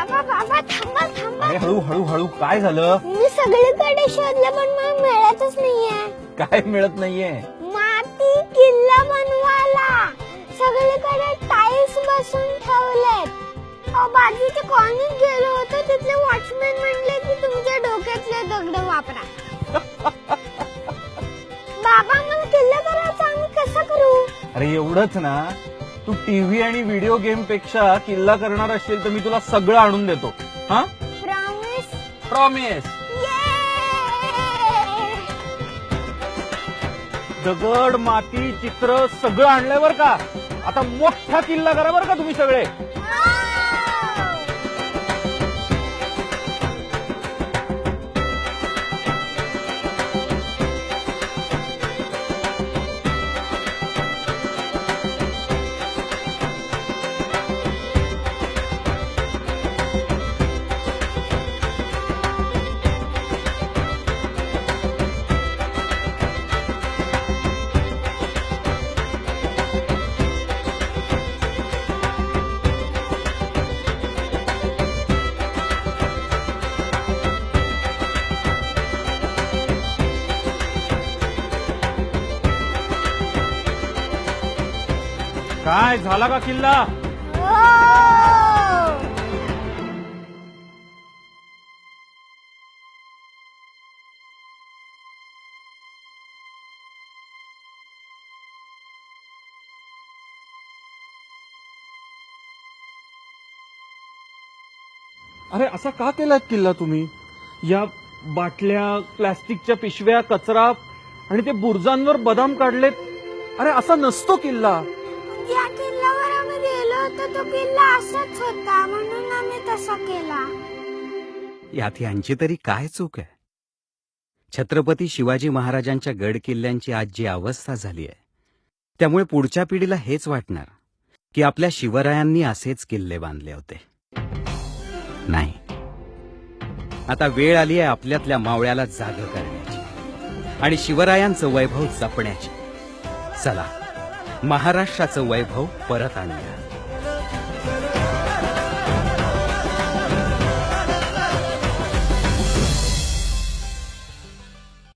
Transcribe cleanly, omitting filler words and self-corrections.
बाबा बाबा थांबा थांबा. अरे हळू हळू हळू, काय झालं? मी सगळीकडे शोधलं पण मला मिळतच नाहीये. काय मिळत नाहीये? माती किल्ला बनवायला सगळीकडे टाईल्स बसून ठेवलेत. बाजूच्या कॉलनीत गेलो होतो, तिथले वॉचमॅन म्हणले की तुमच्या डोक्यातले दगड वापरा. बाबा मला किल्ला करायचा, आम्ही कसं करू? अरे एवढंच ना, तू टीव्ही आणि व्हिडिओ गेम पेक्षा किल्ला करणार असेल तर मी तुला सगळं आणून देतो. हा, प्रॉमिस? प्रॉमिस. दगड माती चित्र सगळं आणलंय बर का. आता मोठा किल्ला करा बर का तुम्ही सगळे. काय झाला का किल्ला? अरे असा का केलाय किल्ला तुम्ही? या बाटल्या, प्लास्टिकच्या पिशव्या, कचरा आणि ते बुर्जांवर बदाम काढलेत. अरे असा नसतो किल्ला. ज्या किल्ल्यावर आम्ही गेलो होतो तो किल्ला असाच होता, म्हणून आम्ही तसा केला. यात यांची तरी काय चूक आहे? छत्रपती शिवाजी महाराजांच्या गड किल्ल्यांची आज जी अवस्था झाली आहे, त्यामुळे पुढच्या पिढीला हेच वाटणार की आपल्या शिवरायांनी असेच किल्ले बांधले होते. नाही, आता वेळ आली आहे आपल्यातल्या मावळ्याला जागं करण्याची आणि शिवरायांचं वैभव जपण्याची. चला, महाराष्ट्राचं वैभव परत आणूया.